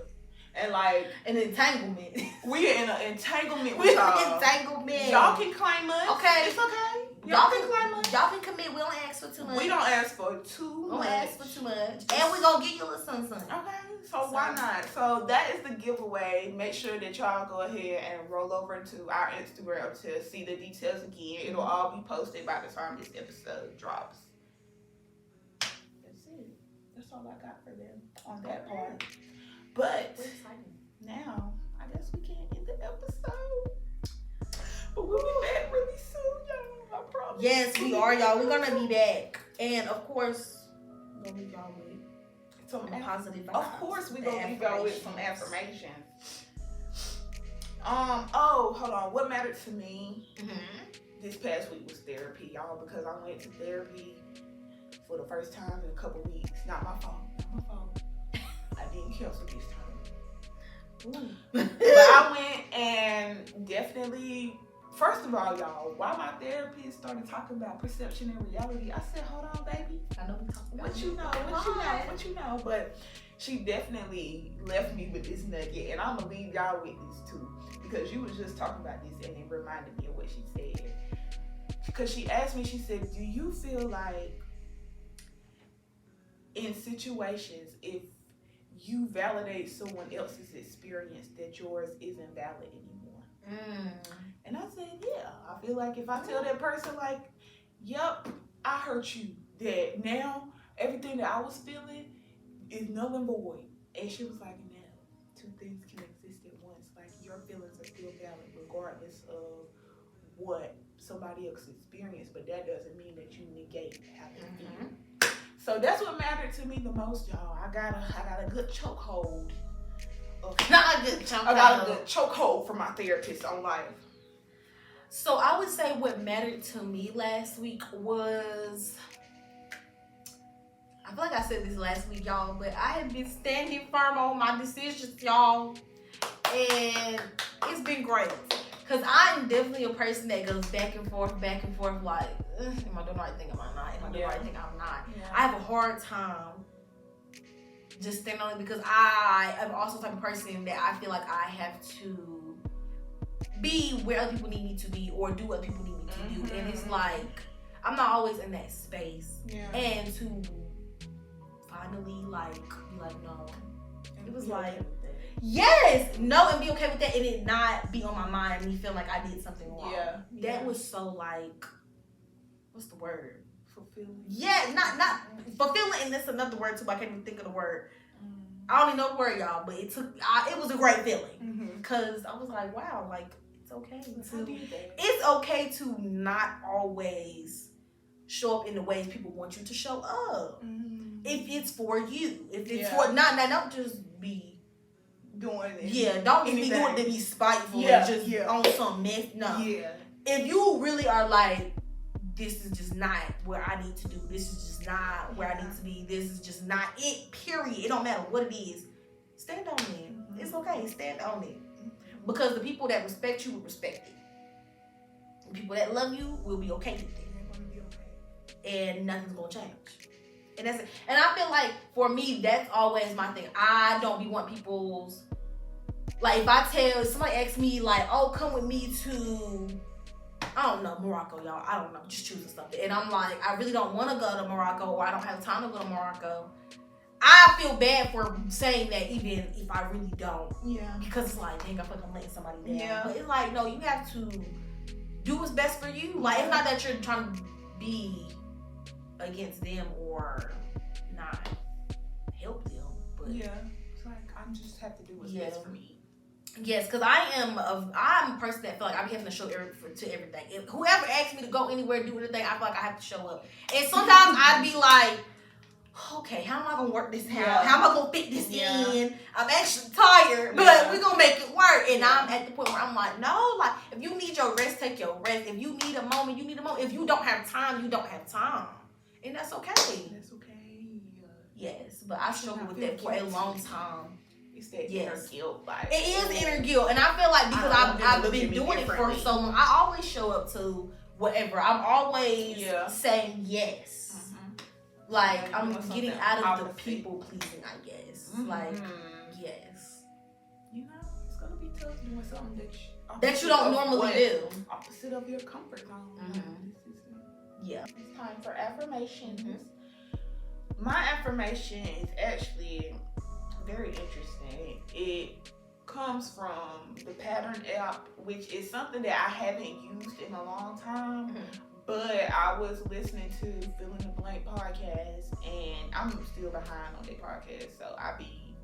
And like an entanglement. We are in an entanglement with y'all. Entanglement. Y'all can claim us. Okay. It's okay. Y'all can claim us. Y'all can commit. We don't ask for too much. We don't ask for too much. We don't ask for too much. And we gonna give you a little something. Okay. So why not? So that is the giveaway. Make sure that y'all go ahead and roll over to our Instagram to see the details again. It'll all be posted by the time this episode drops. That's it. That's all I got for them on that part. But now, I guess we can't end the episode. But we'll be back really soon, y'all. I promise. Yes, we are, y'all. We're gonna be back. And of course, we'll leave y'all with some positive vibes. Of course, we're gonna leave y'all with some affirmations. Oh, hold on. What mattered to me this past week was therapy, y'all, because I went to therapy for the first time in a couple weeks. Not my fault. Not my fault. I didn't cancel this time. But I went and definitely, first of all, y'all, while my therapist started talking about perception and reality, I said, hold on, baby. I know we talking about what you know. But she definitely left me with this nugget, and I'm gonna leave y'all with this too, because you was just talking about this and it reminded me of what she said. Because she asked me, she said, do you feel like in situations, if you validate someone else's experience, that yours isn't valid anymore? And I said, yeah. I feel like if I tell that person, like, yep, I hurt you, that now everything that I was feeling is null and void. And she was like, no, 2 things can exist at once. Like, your feelings are still valid regardless of what somebody else experienced, but that doesn't mean that you negate how they feel. So that's what mattered to me the most, y'all. I got a good chokehold. I got a good chokehold from my therapist on life. So I would say what mattered to me last week was, I feel like I said this last week, y'all, but I have been standing firm on my decisions, y'all, and it's been great. Because I'm definitely a person that goes back and forth, like, am I doing the right thing? Am I not? Am I doing the right thing? I'm not. Yeah. I have a hard time just standing on it because I am also the type of person that I feel like I have to be where other people need me to be or do what people need me to do. And it's like, I'm not always in that space. Yeah. And to finally, like, be like, no. It was like, yes, no, and be okay with that, and it not be on my mind, me feeling like I did something wrong. Yeah. That was so, like, what's the word? Fulfilling. Yeah, not fulfilling, and that's another word too, but I can't even think of the word. I don't even know the word, y'all, but it was a great feeling. Because I was like, wow, like, it's okay. It's okay to not always show up in the ways people want you to show up. If it's for you. If it's for, don't just be doing it. Yeah, don't just be doing it to be spiteful and just on some mess. No. Yeah. If you really are like, this is just not where I need to do. This is just not where I need to be. This is just not it, period. It don't matter what it is. Stand on it. It's okay. Stand on it. Because the people that respect you will respect it. The people that love you will be okay with it. They're going to be okay. And nothing's going to change. And that's it. And I feel like, for me, that's always my thing. I don't be want people's... Like, if somebody asks me, like, oh, come with me to... I don't know, Morocco, y'all. I don't know. Just choosing something. And I'm like, I really don't want to go to Morocco, or I don't have time to go to Morocco. I feel bad for saying that even if I really don't. Yeah. Because it's like, dang, I feel like I'm letting somebody down. Yeah. But it's like, no, you have to do what's best for you. Like, it's not that you're trying to be against them or not help them. But yeah. It's like, I just have to do what's best for me. Yes, because I'm a person that feel like I'm having to show to everything. If whoever asks me to go anywhere, do anything, I feel like I have to show up. And sometimes I'd be like, okay, how am I gonna work this out? How am I gonna fit this in? I'm actually tired, but we're gonna make it work. And I'm at the point where I'm like, no, like if you need your rest, take your rest. If you need a moment, you need a moment. If you don't have time, you don't have time. And that's okay. That's okay. Yes, but I struggled with that for a long time. It's that inner guilt. Like, it is inner guilt. And I feel like because I've been doing it for so long, I always show up to whatever. I'm always saying yes. Mm-hmm. Like, I'm getting out of the people pleasing, I guess. Mm-hmm. Like, yes. You know, it's going to be tough doing something that you don't normally do. Opposite of your comfort zone. Mm-hmm. Yeah. It's time for affirmations. Mm-hmm. My affirmation is actually very interesting. It comes from the Pattern app, which is something that I haven't used in a long time. Mm-hmm. But I was listening to Fill in the Blank podcast, and I'm still behind on their podcast, so I be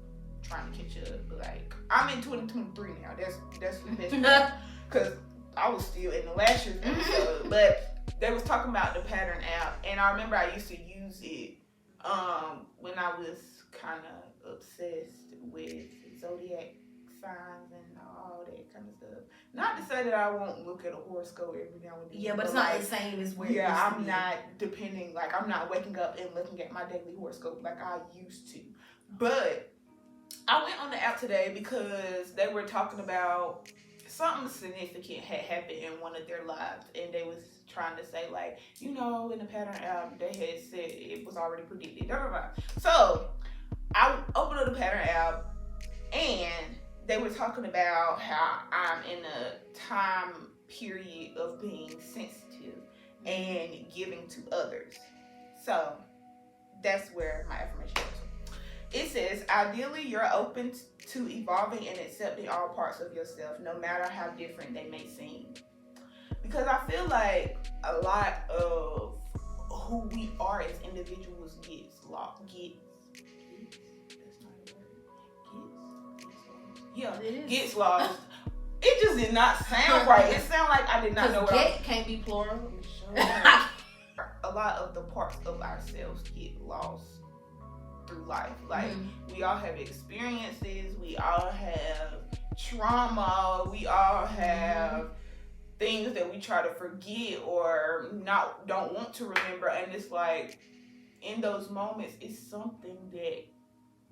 trying to catch up. But like, I'm in 2023 now. That's the best part, because I was still in the last year's episode. But they was talking about the Pattern app, and I remember I used to use it when I was kind of obsessed with zodiac signs and all that kind of stuff. Not to say that I won't look at a horoscope every now and then. Yeah, but it's not the same as where I'm not depending, like I'm not waking up and looking at my daily horoscope like I used to. But I went on the app today because they were talking about something significant had happened in one of their lives, and they was trying to say, like, you know, in the Pattern app, they had said it was already predicted. So I opened up the Pattern app, and they were talking about how I'm in a time period of being sensitive and giving to others. So that's where my affirmation is. It says, ideally, you're open to evolving and accepting all parts of yourself, no matter how different they may seem. Because I feel like a lot of who we are as individuals gets lost. Gets lost. It just did not sound right. It sounded like I did not know what get can't be plural. A lot of the parts of ourselves get lost through life. Like, we all have experiences, we all have trauma, we all have things that we try to forget or don't want to remember, and it's like in those moments it's something that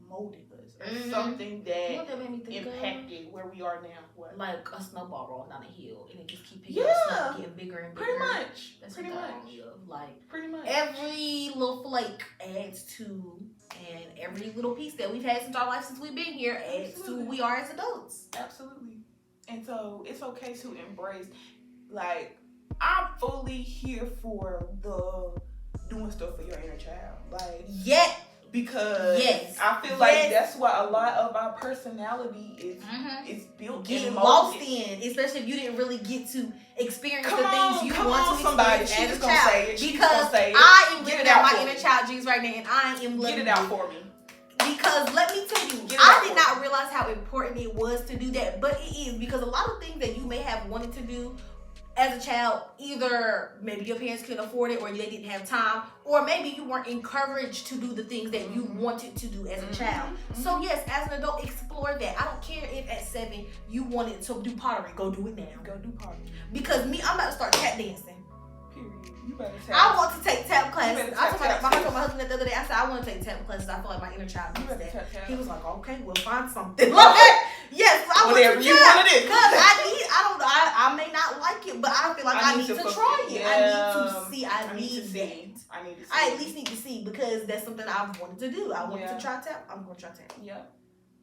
molded us or something that impacted where we are now. What? Like a snowball rolling down a hill and it just keep picking up, getting bigger and bigger. Pretty much. That's pretty much. Like, pretty much. Every little flake adds to, and every little piece that we've had since our life, since we've been here, adds to who we are as adults. Absolutely. And so it's okay to embrace, like, I'm fully here for the doing stuff for your inner child. Like, because I feel like that's what a lot of our personality is built getting lost in, especially if you didn't really get to experience the things you want to experience as a child. Because I am living out my inner child genes right now, and I am get it out for me. Because let me tell you, I did not realize how important it was to do that, but it is, because a lot of things that you may have wanted to do as a child, either maybe your parents couldn't afford it or they didn't have time, or maybe you weren't encouraged to do the things that you wanted to do as a child. So yes, as an adult, explore that. I don't care if at 7 you wanted to do pottery. Go do it now. Go do pottery. Because me, I'm about to start tap dancing. Period. You better tap. I want to take tap classes. I told my husband the other day, I said, I want to take tap classes. I feel like my inner child needs that. He was like, okay, we'll find something. Yes, I whatever you want it is. Because I may not like it, but I feel like I need to try it. I at least need to see, because that's something I've wanted to do. I wanted to try tap. I'm going to try tap. Yeah.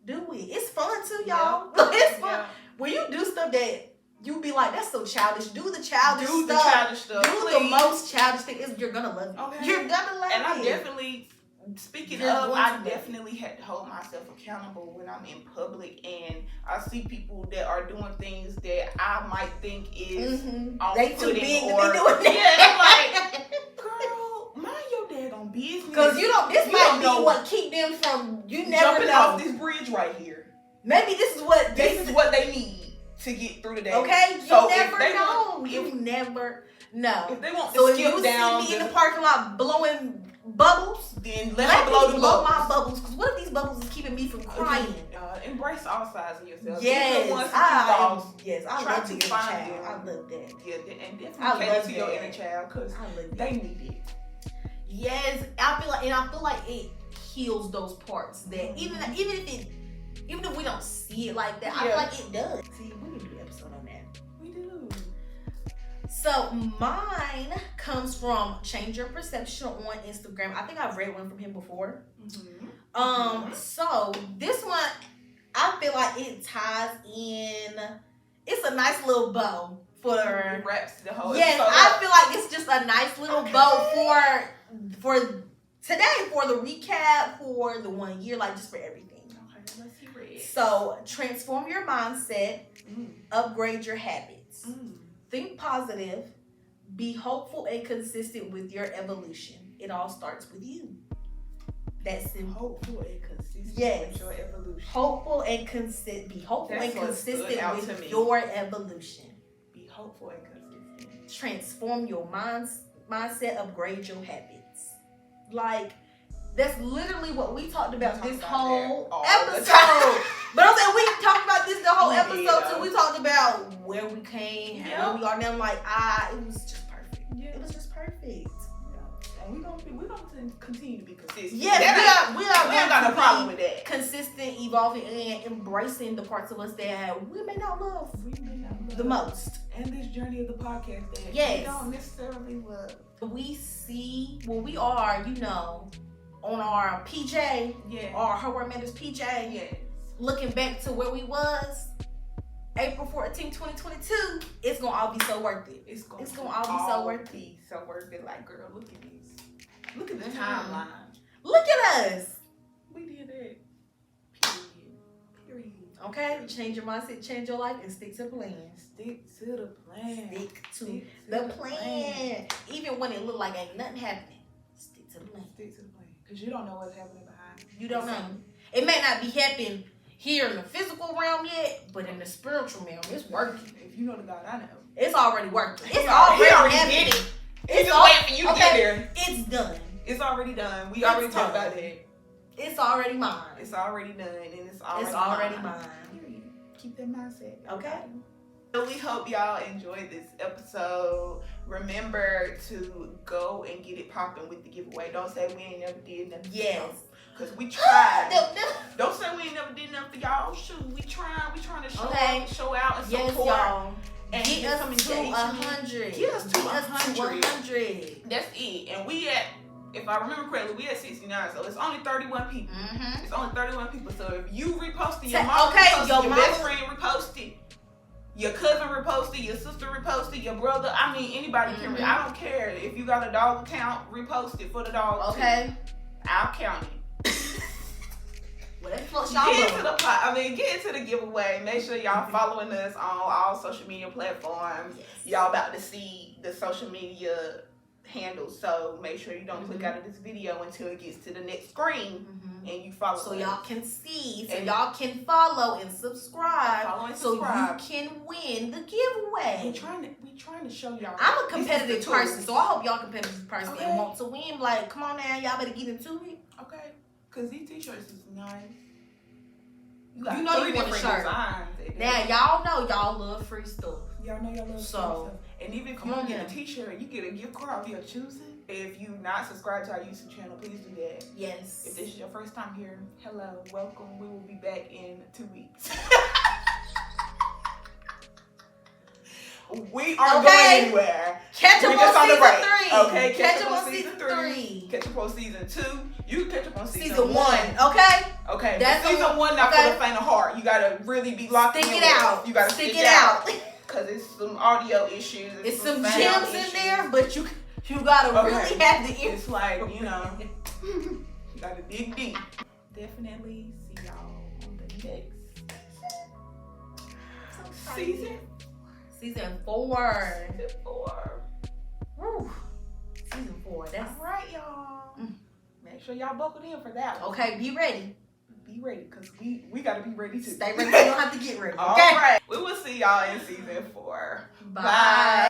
Do it. It's fun too, y'all. It's fun. Yeah. When you do stuff that you be like, that's so childish. Do the childish stuff. Do the most childish thing. You're going to love it. Okay. You're going to love it. And I definitely speaking Just of, going I to definitely had to hold myself accountable when I'm in public and I see people that are doing things that I might think is they too off-putting big to or be doing that. yeah, I'm like, girl, mind your daggone business. Because this You might don't be know what keep them from. You never jumping know. off this bridge right here. Maybe this is what They need to get through the day. Okay, you so never know. If You never know. If they want So to if skip you down see me in the parking lot blowing bubbles, then let blow me the blow bubbles. my bubbles. Because what if these bubbles is keeping me from crying? Embrace all sides of yourself. Yes, Even the ones that you lost. yes, I Try love to the inner find child. them. I love that. Yeah, and definitely I cater love to your that. inner child because I love they that. need it. Yes, I feel like it heals those parts that even if we don't see it like that, I feel like it does. See, we need to do an episode on that. We do. So mine comes from Change Your Perception on Instagram. I think I've read one from him before. So this one, I feel like it ties in. It's a nice little bow for. It wraps the whole. Yes, I feel like it's just a nice little bow for today, for the recap, for the 1 year, like just for everything. Okay, let's hear it. So transform your mindset, upgrade your habits. Think positive, be hopeful and consistent with your evolution. It all starts with you. That's simple. Hopeful and consistent Yes. with your evolution. Hopeful and be hopeful That's and what stood consistent out with to me. your evolution. Be hopeful and consistent. Transform your mindset, upgrade your habits. Like, that's literally what we talked about this whole episode. But I'm saying we talked about this the whole episode too. We talked about where we came and where we are now. I'm like, it was just perfect. Yeah. It was just perfect. Yeah. And we're gonna continue to be consistent. Yes, we ain't got no problem with that. Consistent, evolving, and embracing the parts of us that we may not love the most. And this journey of the podcast that we don't necessarily love. We are, on our PJ, our Her Word Matters PJ, looking back to where we was, April 14, 2022, it's gonna all be so worth it. It's gonna all be so worth it. So worth it. Like, girl, look at this. Look at the timeline. Look at us. We did it. Period. Okay? Change your mindset, change your life, and stick to the plan. Stick to the plan. Stick to the plan. Even when it look like ain't nothing happening, stick to the plan. Stick to the plan. Because you don't know what's happening behind. You don't know. It may not be happening here in the physical realm yet, but in the spiritual realm, it's working. If you know the God I know. It's already working. It's He already did it. It's just waiting for you to get there. It's done. It's already done. We already talked about that. It's already mine. It's already done, and it's already mine. Period. Keep that mindset. Okay. So we hope y'all enjoyed this episode. Remember to go and get it popping with the giveaway. Don't say we ain't never did nothing. Yes. Because we tried. Don't say we ain't never did nothing for y'all. Shoot, we trying to show out and support. Y'all. And get us to 100. Get us to 100. 100. That's it. And we at, if I remember correctly, we at 69. So it's only 31 people. It's only 31 people. So if you reposted, your mom reposted, your best friend reposted, your cousin reposted, your sister reposted, your brother. I mean, anybody can. I don't care if you got a dog account. Repost it for the dog. Okay. Too. I'll count it. Get into the giveaway. Make sure y'all following us on all social media platforms. Yes. Y'all about to see the social media handles, so make sure you don't click out of this video until it gets to the next screen and you follow. So y'all can see, y'all can follow and subscribe. So you can win the giveaway. We trying to show y'all. I'm a competitive person, so I hope y'all competitive person and want to win. Like, come on now, y'all better get into it. Okay. Cause these t-shirts is nice. You know you want a shirt. Now y'all know y'all love free stuff. Y'all know y'all love free stuff. And even if you don't get a t-shirt, you get a gift card of your choosing. If you not subscribed to our YouTube channel, please do that. Yes. If this is your first time here, hello, welcome. We will be back in 2 weeks. We aren't going anywhere. Catch up on season 3. Okay, catch up on season 3. Catch up on season 2. You catch up on season 1. Okay. That's season 1 not for the faint of heart. You gotta really be locked in. Stick it out. You gotta stick it out. Cause it's some audio issues. It's some gems in there, but you gotta really have the ear. It's like, Gotta dig deep. Definitely see y'all on the next season. Season 4. Season 4. Woo. Season 4. That's all right, y'all. Make sure y'all buckled in for that one. Okay, be ready. Be ready, because we gotta be ready too. Stay ready so you don't have to get ready. Okay? All right. We will see y'all in season 4. Bye.